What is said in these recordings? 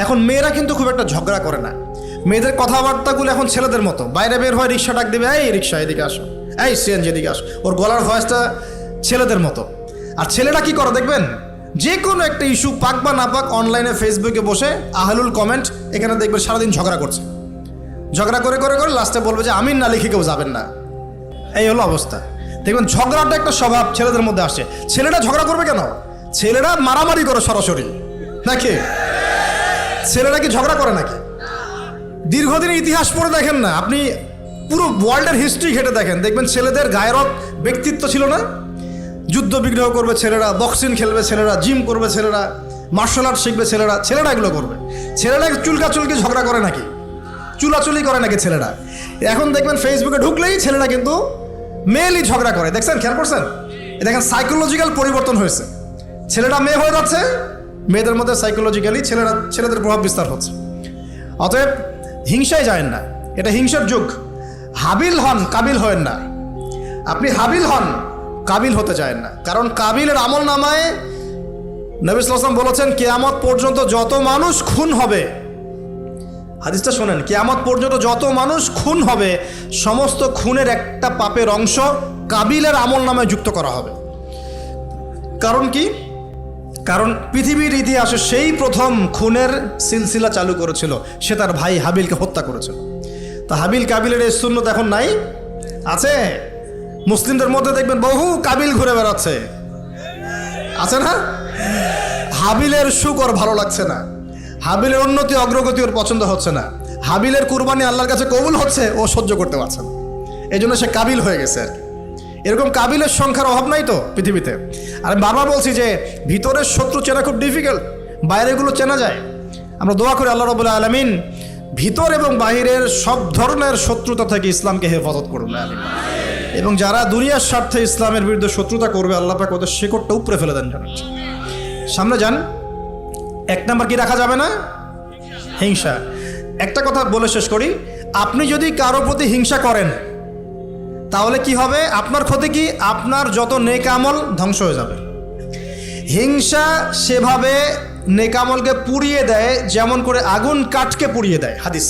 এখন মেয়েরা কিন্তু খুব একটা ঝগড়া করে না, মেয়েদের কথাবার্তাগুলো এখন ছেলেদের মতো। বাইরে বের হয় রিক্সা ডাক দেবে, এই রিক্সা এদিকে আসো, এই সিএনজি এদিকে আসো, ওর গলার ভয়েসটা ছেলেদের মতো। আর ছেলেরা কি করে দেখবেন, যে কোনো একটা ইস্যু পাক বা না পাক অনলাইনে ফেসবুকে বসে আহলুল কমেন্ট, এখানে দেখবেন সারাদিন ঝগড়া করছে, ঝগড়া করে করে করে লাস্টে বলবে যে আমিন না লিখে কেউ যাবেন না। এই হলো অবস্থা। দেখবেন ঝগড়াটা একটা স্বভাব ছেলেদের মধ্যে আসে। ছেলেরা ঝগড়া করবে কেন? ছেলেরা মারামারি করে সরাসরি নাকি? ছেলেরা কি ঝগড়া করে নাকি? দীর্ঘদিনের ইতিহাস পড়ে দেখেন না আপনি, পুরো ওয়ার্ল্ডের হিস্ট্রি ঘেটে দেখেন, দেখবেন ছেলেদের গায়রত ব্যক্তিত্ব ছিল না? যুদ্ধ বিগ্রহ করবে ছেলেরা, বক্সিং খেলবে ছেলেরা, জিম করবে ছেলেরা, মার্শাল আর্ট শিখবে ছেলেরা, ছেলেরা এগুলো করবে। ছেলেরা চুলকাচুলকি ঝগড়া করে নাকি? চুলাচুলি করে নাকি ছেলেরা? এখন দেখবেন ফেসবুকে ঢুকলেই ছেলেরা কিন্তু মেয়েলি ঝগড়া করে, দেখছেন, খেয়াল করছেন? দেখেন সাইকোলজিক্যাল পরিবর্তন হয়েছে, ছেলেরা মেয়ে হয়ে যাচ্ছে, মেয়েদের মধ্যে সাইকোলজিক্যালি ছেলেদের প্রভাব বিস্তার হচ্ছে। অতএব হিংসায় যায় না, এটা হিংসার যুগ। হাবিল হন, কাবিল হয়েন না। আপনি হাবিল হন, কাবিল হতে চায় না। কারণ কাবিলের আমল নামায় নবী সাল্লাল্লাহু আলাইহি ওয়াসাল্লাম বলেছেন কিয়ামত পর্যন্ত যত মানুষ খুন হবে, হাদিসটা শোনেন, কিয়ামত পর্যন্ত যত মানুষ খুন হবে সমস্ত খুনের একটা পাপের অংশ কাবিলের আমল নামায় যুক্ত করা হবে। কারণ কি? কারণ পৃথিবীর ইতিহাসে সেই প্রথম খুনের সিলসিলা চালু করেছিল, সে তার ভাই হাবিলকে হত্যা করেছিল। তা হাবিল কাবিলের এই সুন্নত এখন নাই? আছে। মুসলিমদের মধ্যে দেখবেন বহু কাবিল ঘুরে বেড়াচ্ছে, আছে না? হাবিলের সুখ ওর ভালো লাগছে না, হাবিলের উন্নতি অগ্রগতি ওর পছন্দ হচ্ছে না, হাবিলের কুরবানি আল্লাহর কাছে কবুল হচ্ছে, ও সহ্য করতে পারছে না, এই জন্য সে কাবিল হয়ে গেছে আর কি। এরকম কাবিলের সংখ্যার অভাব নাই তো পৃথিবীতে। আর আমি বারবার বলছি যে ভিতরের শত্রু চেনা খুব ডিফিকাল্ট, বাইরেগুলো চেনা যায়। আমরা দোয়া করি আল্লাহ রাব্বুল আলামিন ভিতর এবং বাহিরের সব ধরনের শত্রুতা থেকে ইসলামকে হেফাজত করুন আমিন। এবং যারা দুনিয়ার স্বার্থে ইসলামের বিরুদ্ধে শত্রুতা করবে আল্লাহ পাক ওদের শিকড়টা উপরে ফেলে দেন। সামনে যান। এক নাম্বার কি রাখা যাবে না? হিংসা। একটা কথা বলে শেষ করি, আপনি যদি কারো প্রতি হিংসা করেন তাহলে কি হবে? আপনার ক্ষতি কি? আপনার যত নেক আমল ধ্বংস হয়ে যাবে। হিংসা সেভাবে নেক আমলকে পুড়িয়ে দেয় যেমন করে আগুন কাঠকে পুড়িয়ে দেয়। হাদিস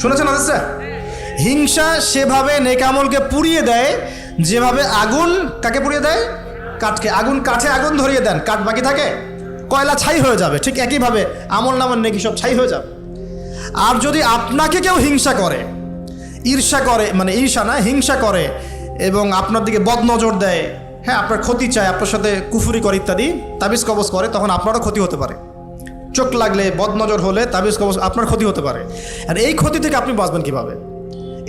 শুনেছেন হাদিসটা? হিংসা সেভাবে নেক আমলকে পুড়িয়ে দেয় যেভাবে আগুন কাকে পুড়িয়ে দেয়? কাঠকে। আগুন কাঠে আগুন ধরিয়ে দেন, কাঠ বাকি থাকে, কয়লা ছাই হয়ে যাবে। ঠিক একইভাবে আমল নামার নেকি সব ছাই হয়ে যাবে। আর যদি আপনাকে কেউ হিংসা করে, ঈর্ষা করে, মানে ঈর্ষা না, হিংসা করে এবং আপনার দিকে বদনজর দেয়, হ্যাঁ, আপনার ক্ষতি চায়, আপনার সাথে কুফরি করে ইত্যাদি, তাবিজ কবজ করে, তখন আপনারও ক্ষতি হতে পারে। চোখ লাগলে, বদনজর হলে, তাবিজ কবজ, আপনার ক্ষতি হতে পারে। আর এই ক্ষতি থেকে আপনি বাঁচবেন কিভাবে?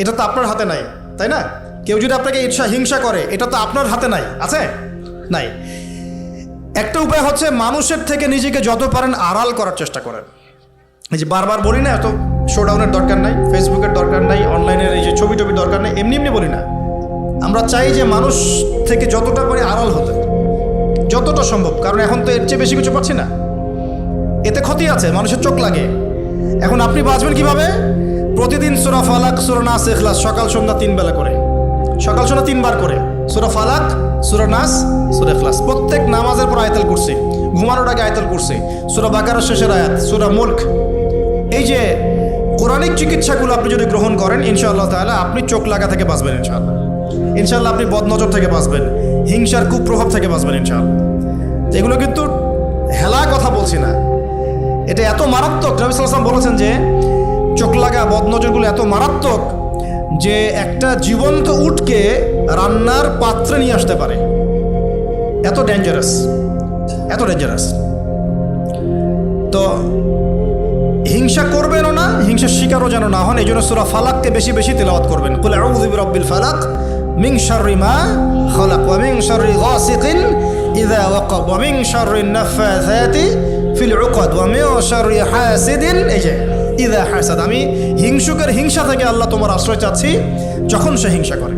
এটা তো আপনার হাতে নাই, তাই না? কেউ যদি আপনাকে ঈর্ষা হিংসা করে, এটা তো আপনার হাতে নাই, আছে? নাই। একটা উপায় হচ্ছে মানুষের থেকে নিজেকে যত পারেন আড়াল করার চেষ্টা করেন। এই যে বারবার বলি না, এত শোডাউনের দরকার নাই, ফেসবুকের দরকার নাই, অনলাইনের এই যে ছবি টবির দরকার নেই, এমনি এমনি বলি না। আমরা চাই যে মানুষ থেকে যতটা পারি আড়াল হতে, যতটা সম্ভব। কারণ এখন তো এর চেয়ে বেশি কিছু পাচ্ছি না, এতে ক্ষতি আছে, মানুষের চোখ লাগে। এখন আপনি বাঁচবেন কিভাবে? প্রতিদিন সূরা ফালাক, সূরা নাস, ইখলাস সকাল সন্ধ্যা 3 বেলা করে, সকাল সন্ধ্যা 3 বার করে সূরা ফালাক, সূরা নাস, সূরা ইখলাস। প্রত্যেক নামাজের পর আয়াতুল কুরসি, ঘুমানোর আগে আয়াতুল কুরসি, সূরা বাকারার শেষের আয়াত, সূরা মুলক। এই যে কোরআনিক চিকিৎসাগুলো আপনি যদি গ্রহণ করেন ইনশাআল্লাহ তাআলা আপনি চোখ লাগা থেকে বাঁচবেন ইনশাআল্লাহ। ইনশাআল্লাহ আপনি বদনজর থেকে বাঁচবেন, হিংসার কুপ্রভাব থেকে বাঁচবেন ইনশাআল্লাহ। এগুলো কিন্তু হেলা কথা বলছি না, এটা এত মারাত্মক। নবী সাল্লাল্লাহু আলাইহি ওয়াসাল্লাম বলেছেন যে চোখ লাগা বদনজরগুলো এত মারাত্মক যে একটা জীবন্ত উটকে রান্নার পাত্রে নিয়ে আসতে পারে। এত ডেঞ্জারাস, এত ডেঞ্জারাস। তো হিংসা করবেনও না, হিংসার শিকারও যেন না হন। এই জন্য সূরা ফালাককে বেশি বেশি তিলাওয়াত করবেন। কুল আউযু বিরাব্বিল ফালাক মিন শাররি মা খালাক ওয়া মিন শাররি গাসিকিন ইযা ওয়াকাব ওয়া মিন শাররিন নাফাযাতি ফিল উকাদ ওয়া মিন শাররি হাসিদিন ইযা হাসাদ। আমি হিংসুকের হিংসা থেকে আল্লাহ তোমার আশ্রয় চাচ্ছি যখন সে হিংসা করে।